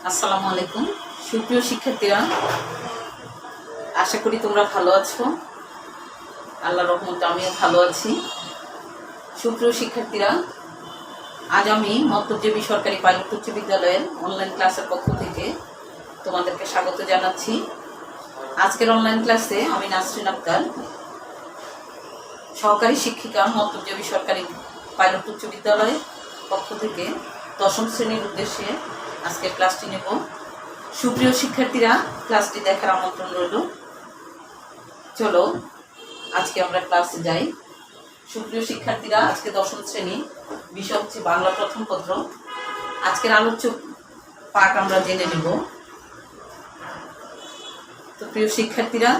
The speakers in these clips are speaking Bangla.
আসসালামু আলাইকুম সুপ্রিয় শিক্ষার্থীরা, আশা করি তোমরা ভালো আছো। আল্লাহর রহমতে আমিও ভালো আছি। সুপ্রিয় শিক্ষার্থীরা, আজ আমি মন্তব্যজীবী সরকারি পাইলট উচ্চ বিদ্যালয়ের অনলাইন ক্লাসের পক্ষ থেকে তোমাদেরকে স্বাগত জানাচ্ছি। আজকের অনলাইন ক্লাসে আমি নাসরিন আক্তার, সহকারী শিক্ষিকা, মন্তব্যজীবী সরকারি পাইলট উচ্চ বিদ্যালয়ের পক্ষ থেকে দশম শ্রেণীর উদ্দেশ্যে আজকের ক্লাসটি নেব। সুপ্রিয় শিক্ষার্থীরা, ক্লাসটি দেখার আমন্ত্রণ রইল। চলো আজকে আমরা ক্লাসে যাই। সুপ্রিয় শিক্ষার্থীরা, আজকে দশম শ্রেণী, বিষয় হচ্ছে বাংলা প্রথম পত্র। আজকের আলোচ্য পাঠ আমরা জেনে নেব। তো প্রিয় শিক্ষার্থীরা,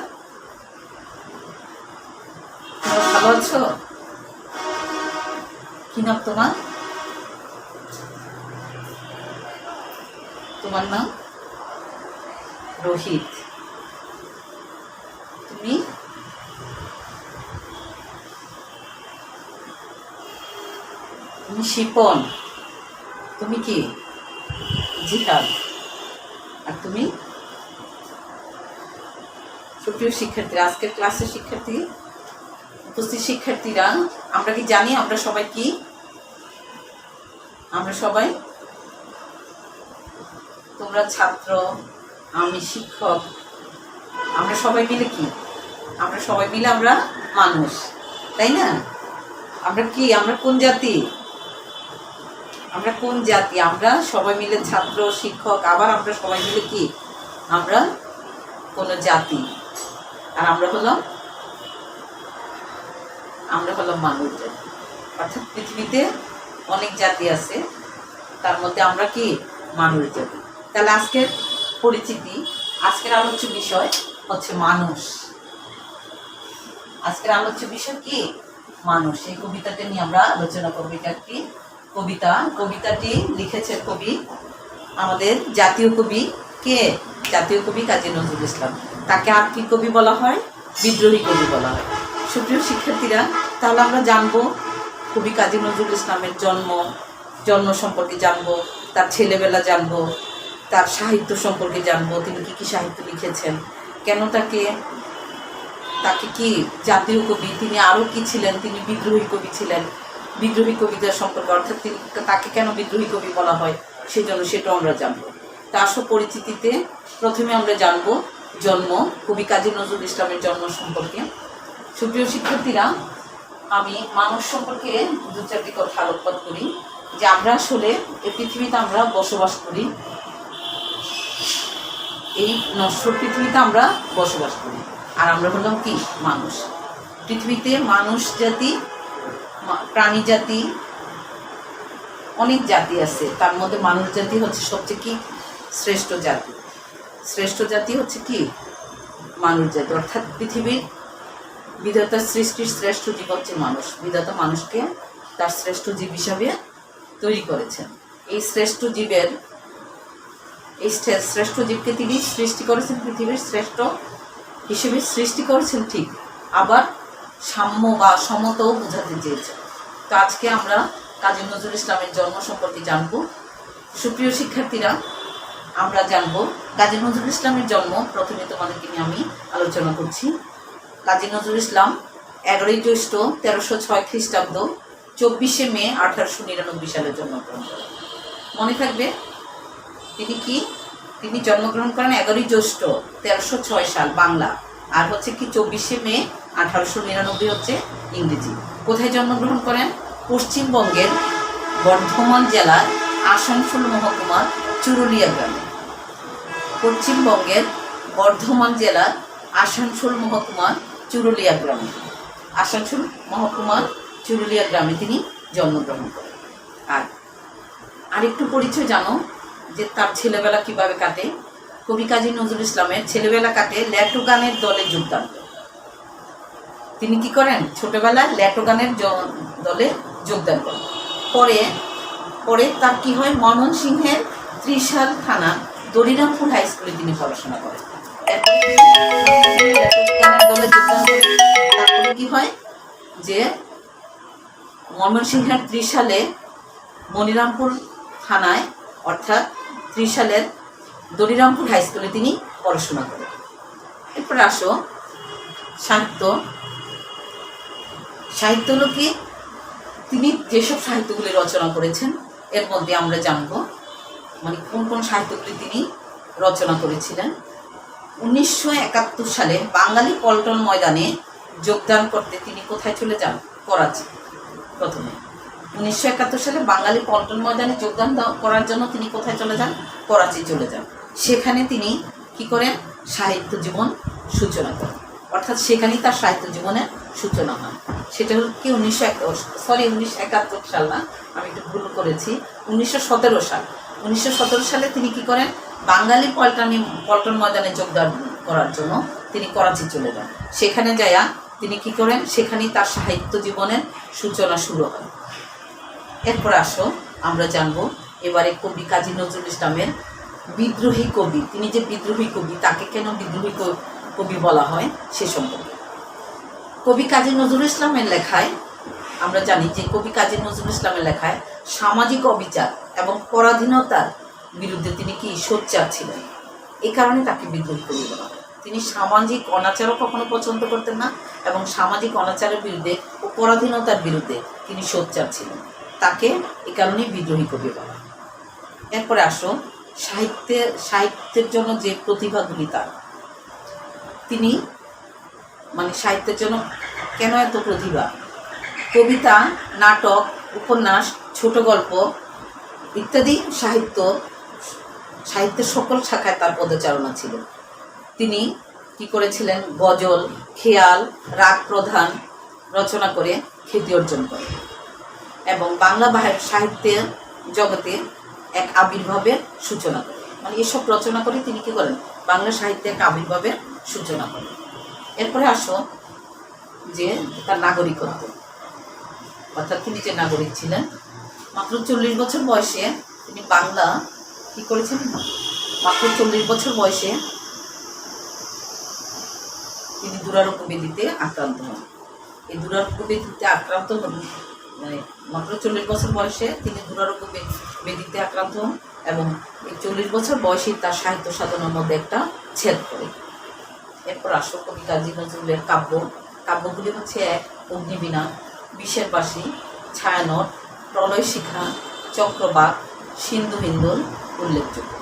তোমরা ভালো আছো? কি নাম তোমার? তোমার নাম রোহিত। তুমি শিপন। তুমি কি? জিহাদ। আর তুমি? সুপ্রিয় শিক্ষার্থীরা, আজকের ক্লাসের শিক্ষার্থী উপস্থিত শিক্ষার্থীরা, আমরা কি জানি আমরা সবাই কি? আমরা সবাই, তোমরা ছাত্র, আমি শিক্ষক, আমরা সবাই মিলে কি? আমরা সবাই মিলে আমরা মানুষ, তাই না? আমরা কি? আমরা কোন জাতি? আমরা কোন জাতি? আমরা সবাই মিলে ছাত্র, শিক্ষক, আবার আমরা সবাই মিলে কি? আমরা কোন জাতি। আর আমরা হলাম মানুষ জাতি। অর্থাৎ পৃথিবীতে অনেক জাতি আছে, তার মধ্যে আমরা কি? মানুষ জাতি। তাহলে আজকের পরিচিতি, আজকের আলোচ্য বিষয় হচ্ছে মানুষ। আজকের আলোচ্য বিষয় কি? মানুষ। এই কবিতাটি নিয়ে আমরা আলোচনা করবো। এটা একটি কবিতা। কবিতাটি লিখেছে কবি, আমাদের জাতীয় কবি। কে? জাতীয় কবি কাজী নজরুল ইসলাম। তাকে আর কি কবি বলা হয়? বিদ্রোহী কবি বলা হয়। সুপ্রিয় শিক্ষার্থীরা, তাহলে আমরা জানবো কবি কাজী নজরুল ইসলামের জন্ম সম্পর্কে জানবো, তার ছেলেবেলা জানবো, তার সাহিত্য সম্পর্কে জানবো, তিনি কি কি সাহিত্য লিখেছেন, কেন তাকে কি জাতীয় কবি, তিনি আরও কি ছিলেন, তিনি বিদ্রোহী কবি ছিলেন, বিদ্রোহী কবিতার সম্পর্কে, অর্থাৎ তাকে কেন বিদ্রোহী কবি বলা হয় সেই জন্য সেটাও আমরা জানবো। তার সব পরিচিতিতে প্রথমে আমরা জানবো জন্ম, কবি কাজী নজরুল ইসলামের জন্ম সম্পর্কে। সুপ্রিয় শিক্ষার্থীরা, আমি মানুষ সম্পর্কে দু চারটি কথা আলোকপাত করি, যে আমরা আসলে এই পৃথিবীতে আমরা বসবাস করি, এই নশ্বর পৃথিবীতে আমরা বসবাস করি, আর আমরা হলাম কি? মানুষ। পৃথিবীতে মানুষ জাতি, প্রাণী জাতি, অনেক জাতি আছে, তার মধ্যে মানুষ জাতি হচ্ছে সবচেয়ে কি? শ্রেষ্ঠ জাতি। শ্রেষ্ঠ জাতি হচ্ছে কি? মানুষ জাতি। অর্থাৎ পৃথিবীর বিধাতার সৃষ্টির শ্রেষ্ঠ জীব হচ্ছে মানুষ। বিধাতা মানুষকে তার শ্রেষ্ঠ জীব হিসাবে তৈরি করেছেন। এই শ্রেষ্ঠ জীবকে তিনি সৃষ্টি করেছেন, পৃথিবীর শ্রেষ্ঠ হিসেবে সৃষ্টি করেছেন, ঠিক। আবার সাম্য বা সমতাও বোঝাতে চেয়েছেন। তো আজকে আমরা কাজী নজরুল ইসলামের জন্ম সম্পর্কে জানব। সুপ্রিয় শিক্ষার্থীরা, আমরা জানব কাজী নজরুল ইসলামের জন্ম। প্রথমে তোমাদেরকে নিয়ে আমি আলোচনা করছি। কাজী নজরুল ইসলাম 11ই জ্যৈষ্ঠ 1306 খ্রিস্টাব্দ, 24শে মে 1899 সালে জন্মগ্রহণ করেন। মনে থাকবে তিনি জন্মগ্রহণ করেন 11ই জ্যৈষ্ঠ 1306 সাল বাংলা, আর হচ্ছে কি 24শে মে 1899 হচ্ছে ইংরেজি। কোথায় জন্মগ্রহণ করেন? পশ্চিমবঙ্গের বর্ধমান জেলার আসানসোল মহকুমার চুরুলিয়া গ্রামে। পশ্চিমবঙ্গের বর্ধমান জেলার আসানসোল মহকুমার চুরুলিয়া গ্রামে, আসানসোল মহকুমার চুরুলিয়া গ্রামে তিনি জন্মগ্রহণ করেন। আর আরেকটু পরিচয় জানো যে তার ছেলেবেলা কিভাবে কাটে। কবি কাজী নজরুল ইসলামের ছেলেবেলা কাটে ল্যাটো গানের দলে যোগদান করেন। তিনি কি করেন? ছোটবেলায় ল্যাটো গানের দলে যোগদান করেন। পরে তার কি হয়? ময়মনসিংহের ত্রিশাল থানা দরিরামপুর হাই স্কুলে তিনি পড়াশোনা করেন। দলে যোগদান করেন। তারপরে কি হয় যে ময়মনসিংহের ত্রিশালে মনিরামপুর থানায়, অর্থাৎ ত্রিশালের দড়িরামপুর হাই স্কুলে তিনি পড়াশোনা করেন। এরপরে আসো সাহিত্য। সাহিত্য হলো কি, তিনি যেসব সাহিত্যগুলি রচনা করেছেন এর মধ্যে আমরা জানব মানে কোন কোন সাহিত্যগুলি তিনি রচনা করেছিলেন। 1971 সালে বাঙালি পল্টন ময়দানে যোগদান করতে তিনি কোথায় চলে যান? করাচি। প্রথমে 1971 সালে বাঙালি পল্টন ময়দানে যোগদান করার জন্য তিনি কোথায় চলে যান? করাচি চলে যান। সেখানে তিনি কি করেন? সাহিত্য জীবন সূচনা করেন, অর্থাৎ সেখানেই তার সাহিত্য জীবনের সূচনা হয়। সেটা হল কি 1971 সাল না, আমি একটু ভুল করেছি, 1917 সাল। 1917 সালে তিনি কি করেন? বাঙালি পল্টন ময়দানে যোগদান করার জন্য তিনি করাচি চলে যান। সেখানে যায়া তিনি কি করেন? সেখানেই তার সাহিত্য জীবনের সূচনা শুরু হয়। এরপর আসো আমরা জানবো এবারে কবি কাজী নজরুল ইসলামের বিদ্রোহী কবি। তিনি যে বিদ্রোহী কবি, তাকে কেন বিদ্রোহী কবি বলা হয় সে সম্পর্কে। কবি কাজী নজরুল ইসলামের লেখায় আমরা জানি যে কবি কাজী নজরুল ইসলামের লেখায় সামাজিক অবিচার এবং পরাধীনতার বিরুদ্ধে তিনি কি সোচ্চার ছিলেন, এই কারণে তাকে বিদ্রোহী কবি বলা হয়। তিনি সামাজিক অনাচারও কখনো পছন্দ করতেন না এবং সামাজিক অনাচারের বিরুদ্ধে ও পরাধীনতার বিরুদ্ধে তিনি সোচ্চার ছিলেন, তাকে এই কারণেই বিদ্রোহী কবি বলা হয়। এরপরে আসো সাহিত্যের জন্য যে প্রতিভাগুলি তার, তিনি মানে সাহিত্যের জন্য কেন এত প্রতিভা? কবিতা, নাটক, উপন্যাস, ছোট গল্প ইত্যাদি সাহিত্যের সকল শাখায় তার পদচারণা ছিল। তিনি কি করেছিলেন? গজল, খেয়াল, রাগ প্রধান রচনা করে খ্যাতি অর্জন করেন এবং বাংলা সাহিত্যের জগতে এক আবির্ভাবের সূচনা করেন। মানে এসব রচনা করে তিনি কি করেন? বাংলা সাহিত্যে এক আবির্ভাবের সূচনা করেন। এরপরে আসো যে তার নাগরিকত্ব, অর্থাৎ তিনি যে নাগরিক ছিলেন। মাত্র 40 বছর বয়সে তিনি বাংলা কি করেছেন? মাত্র 40 বছর বয়সে তিনি দুরারোগ্য ব্যাধিতে আক্রান্ত হন। এই দুরারোগ্য ব্যাধিতে আক্রান্ত হন মানে মাত্র 40 বছর বয়সে তিনি দুরারোগ্য ব্যাধিতে আক্রান্ত হন এবং এই 40 বছর বয়সেই তার সাহিত্য সাধনার মধ্যে একটা ছেদ করে। এরপর আসো কবি কাজী নজরুলের কাব্যগুলি হচ্ছে: এক, অগ্নিবীণা, বিষের বাসী, ছায়ানট, প্রলয় শিখা, চক্রবাক, সিন্ধু হিন্দুল উল্লেখযোগ্য।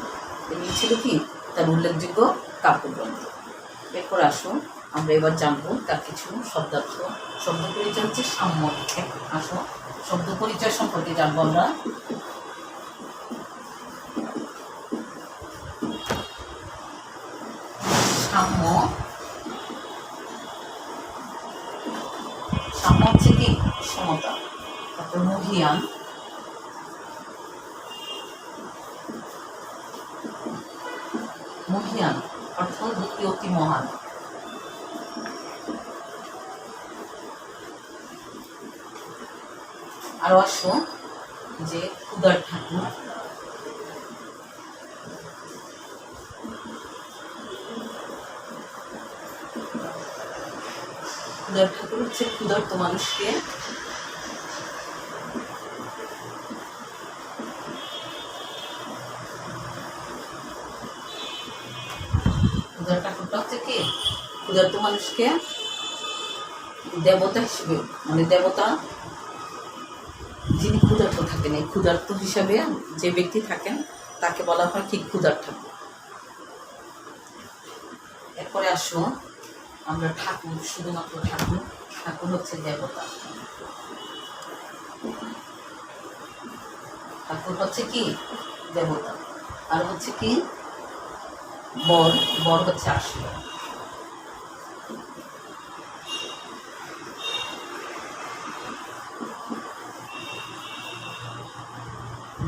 এগুলি ছিল কি তার উল্লেখযোগ্য কাব্যগ্রন্থ। এরপর আসো আমরা এবার জানবো তার কিছু শব্দার্থ। শব্দ পরিচয় হচ্ছে সাম্য। আসো শব্দ পরিচয় সম্পর্কে জানবো আমরা। সাম্য হচ্ছে কি সমতা। তারপর মহিয়ান, অর্থ অতি মহান। আরো আসো যে ক্ষুধার ঠাকুর। ক্ষুধার ঠাকুর হচ্ছে ক্ষুধার্ত মানুষকে ক্ষুধার্ত মানুষকে দেবতা হিসেবে মানে দেবতা যিনি ক্ষুধার্ত থাকেন, এই ক্ষুধার্ত হিসাবে যে ব্যক্তি থাকেন তাকে বলা হয় কি ক্ষুধার ঠাকুর। এরপরে আসো আমরা ঠাকুর, শুধুমাত্র ঠাকুর হচ্ছে দেবতা। ঠাকুর হচ্ছে কি দেবতা। আর হচ্ছে কি বর হচ্ছে আশীর্বাদ।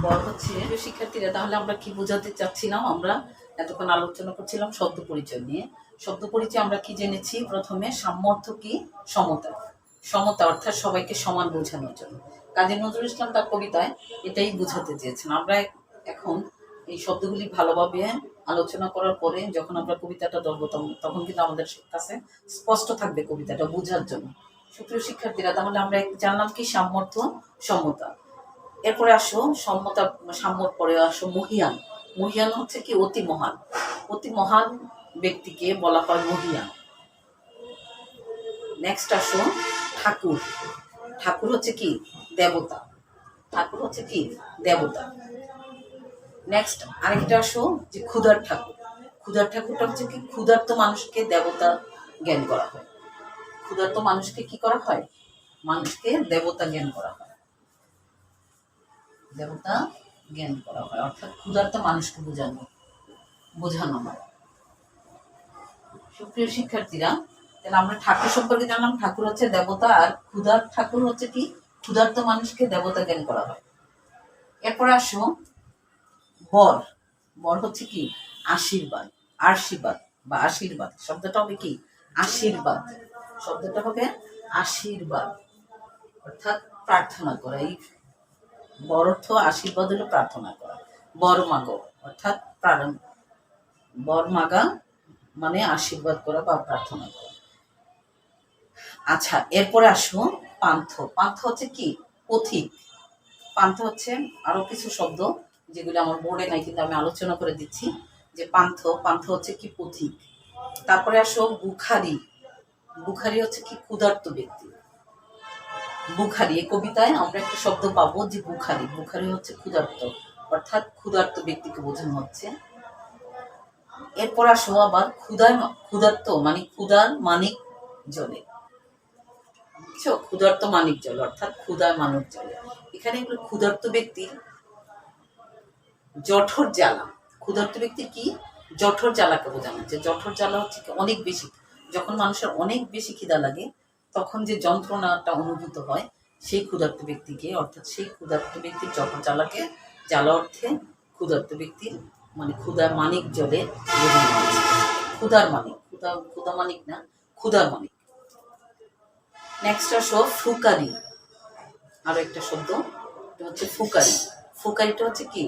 বর হচ্ছে শিক্ষার্থীরা। তাহলে আমরা কি বোঝাতে চাচ্ছিলাম? আমরা এতক্ষণ আলোচনা করছিলাম শব্দ পরিচয় নিয়ে। শব্দ পরিচয় আমরা কি জেনেছি? প্রথমে সামর্থ্য কি সমতা অর্থাৎ সবাইকে সমান বোঝানোর জন্য। কাজী নজরুল ইসলাম তার কবিতায় এটাই বোঝাতে চেয়েছেন। আমরা এখন এই শব্দগুলি ভালোভাবে আলোচনা করার পরে যখন আমরা কবিতাটা ধরবো তখন কিন্তু আমাদের কাছে স্পষ্ট থাকবে কবিতাটা বোঝার জন্য। সুপ্রিয় শিক্ষার্থীরা, তাহলে আমরা জানলাম কি সামর্থ্য, সমতা। এরপরে আসো সাম্যর পরে আসো মহিয়ান। মহিয়ান হচ্ছে কি অতি মহান, অতি মহান ব্যক্তিকে বলা হয় মহিয়ান। নেক্সট আসো ঠাকুর। ঠাকুর হচ্ছে কি দেবতা, ঠাকুর হচ্ছে কি দেবতা। নেক্সট আরেকটা আসো যে ক্ষুধার ঠাকুর। ক্ষুধার ঠাকুরটা হচ্ছে কি ক্ষুধার্ত মানুষকে দেবতা জ্ঞান করা হয়। ক্ষুধার্ত মানুষকে কি করা হয়, মানুষকে দেবতা জ্ঞান করা হয়, দেবতা জ্ঞান করা হয়, অর্থাৎ ক্ষুধার্ত মানুষকে বোঝানো হয়। সুপ্রিয় শিক্ষার্থীরা, তাহলে আমরা ঠাকুর সম্পর্কে জানলাম, ঠাকুর হচ্ছে দেবতা, আর ক্ষুধার ঠাকুর হচ্ছে কি ক্ষুধার্ত মানুষকে দেবতা জ্ঞান করা হয়। এরপর আসো বর। বর হচ্ছে কি আশীর্বাদ, আশীর্বাদ বা আশীর্বাদ শব্দটা হবে কি আশীর্বাদ, শব্দটা হবে আশীর্বাদ, অর্থাৎ প্রার্থনা করা। এই বর অর্থ আশীর্বাদ হলো প্রার্থনা করা। বর মাগো অর্থাৎ বর মাগা মানে আশীর্বাদ করা বা প্রার্থনা করা। আচ্ছা, এরপরে আসো পান্থ। পান্থ হচ্ছে কি পথিক। পান্থ হচ্ছে আরো কিছু শব্দ যেগুলো আমার বোর্ডে নাই, কিন্তু আমি আলোচনা করে দিচ্ছি যে পান্থ, পান্থ হচ্ছে কি পথিক। তারপরে আসো বুখারি। বুখারি হচ্ছে কি ক্ষুধার্ত ব্যক্তি। বুখারি, এই কবিতায় আমরা একটা শব্দ পাবো যে বুখারি। বুখারি হচ্ছে ক্ষুধার্ত, অর্থাৎ ক্ষুধার্ত ব্যক্তিকে বোঝানো হচ্ছে। এরপর আসো আবার ক্ষুধার্ত মানে ক্ষুধার মানিক জলে। বুঝছো, ক্ষুধার্ত মানিক জল অর্থাৎ ক্ষুধার মানিক জলে। এখানে এগুলো ক্ষুধার্ত ব্যক্তির জঠর জ্বালা। ক্ষুধার্ত ব্যক্তির কি জঠর জ্বালাকে বোঝানো হচ্ছে। জঠর জ্বালা হচ্ছে কি অনেক বেশি, যখন মানুষের অনেক বেশি খিদা লাগে তখন যে যন্ত্রণাটা অনুভূত হয় সেই ক্ষুধার্ত ব্যক্তিকে, অর্থাৎ সেই ক্ষুধার্ত ব্যক্তির জঠর জ্বালাকে, জ্বালা অর্থে ক্ষুধার্ত ব্যক্তির মানে ক্ষুধার মানিক জলে বোঝানো হচ্ছে। ক্ষুধার মানিক, ক্ষুধা মানিক না, ক্ষুধার মানিক। নেক্সট আসো ফুকারি। আরো একটা শব্দ হচ্ছে ফুকারি। ফুকারিটা হচ্ছে কি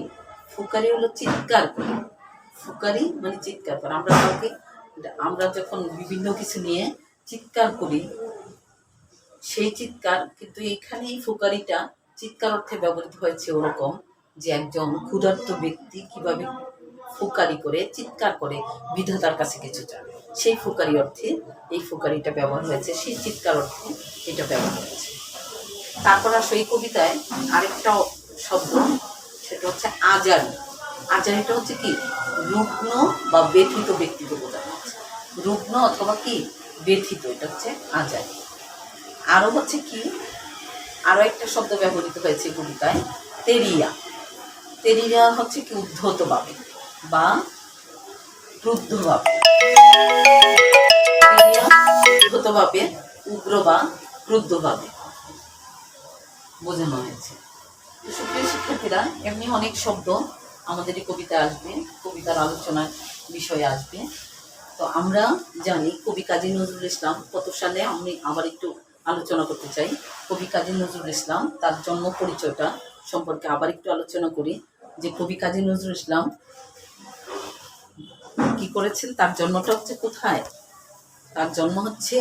ফুকারি হলো চিৎকার করে। ফুকারি মানে চিৎকার করে। আমরা যখন বিভিন্ন কিছু নিয়ে চিৎকার করি সেই চিৎকার, কিন্তু এখানে এই ফুকারিটা চিৎকার অর্থে ব্যবহৃত হয়েছে ওরকম যে একজন ক্ষুধার্ত ব্যক্তি কিভাবে ফুকারি করে চিৎকার করে বিধাতার কাছে কিছু চায়, সেই ফুকারি অর্থে এই ফুকারিটা ব্যবহার হয়েছে, সেই চিৎকার অর্থে এটা ব্যবহার হয়েছে। তারপর আসো এই কবিতায় আরেকটা শব্দ, সেটা হচ্ছে আজারি। আজারিটা হচ্ছে কি রুগ্ন বা ব্যথিত ব্যক্তিকে বোঝানো হচ্ছে। রুগ্ন অথবা কি ব্যথিত, এটা হচ্ছে আজারি। আরো হচ্ছে কি আরো একটা শব্দ ব্যবহৃত হয়েছে কবিতায় তেরিয়া। তেরিয়া হচ্ছে কি উদ্ধত ভাবে বা ক্রুদ্ধ ভাবে। তেরিয়া উদ্ধত ভাবে, উগ্র বা ক্রুদ্ধ ভাবে বোঝানো হয়েছে। সুপ্রিয় শিক্ষার্থীরা, এমনি অনেক শব্দ আমাদের এই কবিতায় আসবে, কবিতার আলোচনার বিষয়ে আসবে। তো আমরা জানি কবি কাজী নজরুল ইসলাম কত সালে, আমি আবার একটু আলোচনা করতে চাই। কবি কাজী নজরুল ইসলাম তার জন্ম পরিচয়টা সম্পর্কে আবার একটু আলোচনা করি। যে কবি কাজী নজরুল ইসলাম কি করেছেন, তার জন্মটা হচ্ছে কোথায়? তার জন্ম হচ্ছে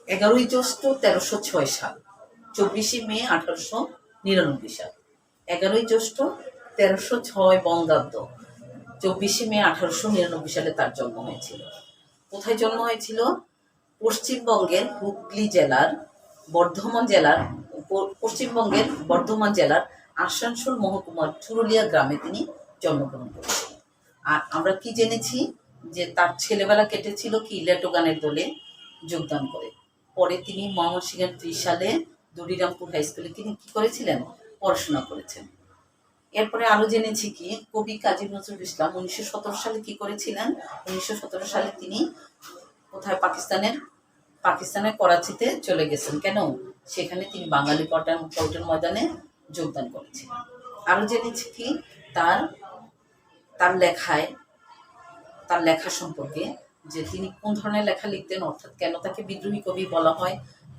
11ই জ্যৈষ্ঠ 1306 সাল, 24শে মে 1899 সাল। 11ই জ্যৈষ্ঠ 1306 বঙ্গাব্দ, 24শে মে 1899 সালে তার জন্ম হয়েছিল। কোথায় জন্ম হয়েছিল? পশ্চিমবঙ্গের হুগলি জেলার পশ্চিমবঙ্গের বর্ধমান জেলার আসানসোল মহকুমার চুরুলিয়া গ্রামে তিনি জন্মগ্রহণ করেছিলেন। আর আমরা কি জেনেছি যে তার ছেলেবেলা কেটেছিল কি লেটো গানের দলে যোগদান করে। পরে তিনি ময়মনসিংহের 30 সালে দুরিরামপুর হাই স্কুলে তিনি কি করেছিলেন, পড়াশোনা করেছেন। এরপরে আরো জেনেছি কি কবি কাজী নজরুল ইসলাম 1917 সালে কি করেছিলেন, 1917 সালে তিনি কোথায় পাকিস্তানের করাচিতে চলে গেছেন। কেন? সেখানে তিনি বাঙালি পল্টন ময়দানে যোগদান করেছিলেন। আরো জেনেছি কি তার লেখা সম্পর্কে, যে তিনি কোন ধরনের লেখা লিখতেন, অর্থাৎ কেন তাকে বিদ্রোহী কবি বলা হয়।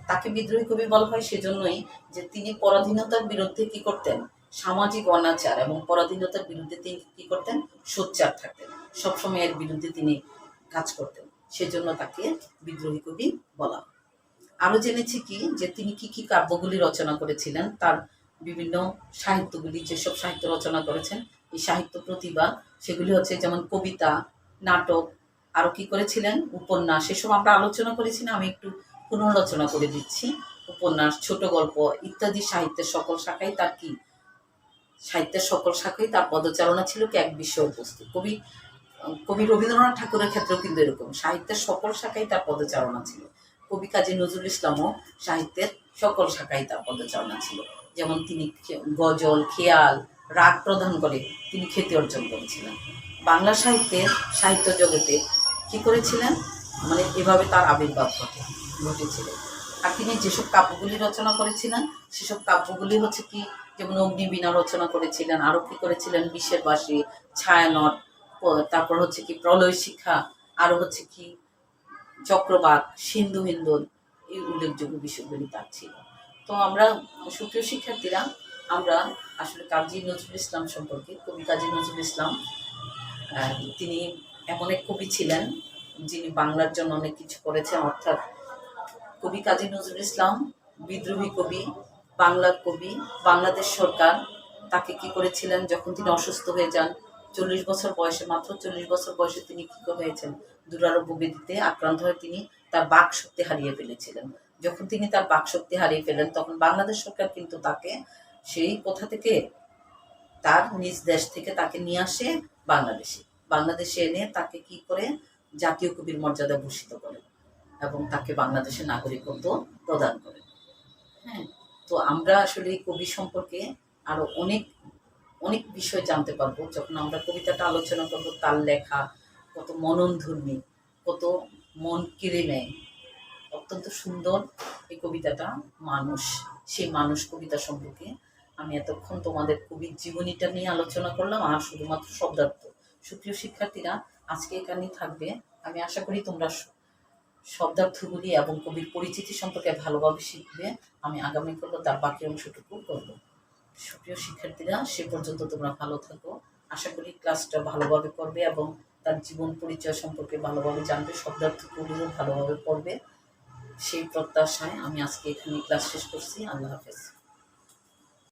তাকে বিদ্রোহী কবি বলা হয় সেজন্যই যে তিনি পরাধীনতার বিরুদ্ধে কি করতেন, সামাজিক অনাচার এবং পরাধীনতার বিরুদ্ধে তিনি কি করতেন, সোচ্চার থাকতেন, সবসময় এর বিরুদ্ধে তিনি কাজ করতেন, সেজন্য তাকে বিদ্রোহী কবি বলা হয়। আরো জেনেছি কি যে তিনি কি কাব্যগুলি রচনা করেছিলেন, তার বিভিন্ন সাহিত্যগুলি, যেসব সাহিত্য রচনা করেছেন এই সাহিত্য প্রতিভা, সেগুলি হচ্ছে যেমন কবিতা, নাটক, আরও কি করেছিলেন, উপন্যাস, সেসব আমরা আলোচনা করেছি না, আমি একটু পুনরালোচনা করে দিচ্ছি। উপন্যাস, ছোট গল্প ইত্যাদি সাহিত্যের সকল শাখায় তার কি, সাহিত্যের সকল শাখায় তার পদচারণা ছিল কি এক বিষয়বস্তু। কবি রবীন্দ্রনাথ ঠাকুরের ক্ষেত্রেও কিন্তু এরকম, সাহিত্যের সকল শাখায় তার পদচারণা ছিল। কবি কাজী নজরুল ইসলামও সাহিত্যের সকল শাখায় তার পদচারণা ছিল। যেমন তিনি গজল, খেয়াল, রাগ প্রদান করে তিনি খ্যাতি অর্জন করেছিলেন। বাংলা সাহিত্য জগতে কি করেছিলেন, মানে এভাবে তার আবির্ভাব ঘটেছিল। আর তিনি যেসব কাব্যগুলি রচনা করেছিলেন সেসব কাব্যগুলি হচ্ছে কি, যেমন অগ্নিবীণা রচনা করেছিলেন, আরও কি করেছিলেন, বিষের বাসী, ছায়ানট, তারপর হচ্ছে কি প্রলয় শিখা, আরও হচ্ছে কি চক্রবাক, সিন্ধু হিন্দোল, এই উল্লেখযোগ্য বিষয়গুলি তার ছিল। তো আমরা সুপ্রিয় শিক্ষার্থীরা, আমরা আসলে কাজী নজরুল ইসলাম সম্পর্কে, কবি কাজী নজরুল ইসলাম তিনি এমন এক কবি ছিলেন যিনি বাংলার জন্য অনেক কিছু করেছেন। অর্থাৎ কবি কাজী নজরুল ইসলাম বিদ্রোহী কবি, বাংলার কবি। বাংলাদেশ সরকার তাকে কি করেছিলেন, যখন তিনি অসুস্থ হয়ে যান 40 বছর বয়সে, মাত্র 40 বছর বয়সে তিনি কি হয়েছেন, দুরারোগ্য ব্যাধিতে আক্রান্ত হয়ে তিনি তার বাক শক্তি হারিয়ে ফেলেছিলেন। যখন তিনি তার বাক শক্তি হারিয়ে ফেলেন, তখন বাংলাদেশ সরকার কিন্তু তাকে সেই কোথা থেকে, তার নিজ দেশ থেকে তাকে নিয়ে আসে বাংলাদেশে এনে তাকে কি করে জাতীয় কবির মর্যাদা ভূষিত করেন এবং তাকে বাংলাদেশের নাগরিকত্ব প্রদান করেন। হ্যাঁ, তো আমরা আসলে এই কবি সম্পর্কে আরো অনেক অনেক বিষয় জানতে পারবো যখন আমরা কবিতাটা আলোচনা করব। তার লেখা কত মননধর্মী, কত মন কেড়ে নেয়, অত্যন্ত সুন্দর এই কবিতাটা। সেই মানুষ কবিতা সম্পর্কে আমি এতক্ষণ তোমাদের কবির জীবনীটা নিয়ে আলোচনা করলাম, আর শুধুমাত্র শব্দার্থ। সুপ্রিয় শিক্ষার্থীরা, আজকে এখানেই থাকবে। আমি আশা করি তোমরা শব্দার্থগুলি এবং কবির পরিচিতি সম্পর্কে ভালোভাবে শিখবে। আমি আগামীকাল তার বাকি অংশটুকু করব। সুপ্রিয় শিক্ষার্থীরা, সে পর্যন্ত তোমরা ভালো থাকো। আশা করি ক্লাসটা ভালোভাবে করবে এবং তার জীবন পরিচয় সম্পর্কে ভালোভাবে জানবে, শব্দার্থগুলিও ভালোভাবে পড়বে। সেই প্রত্যাশায় আমি আজকে এখানে ক্লাস শেষ করছি। আল্লাহ হাফেজ।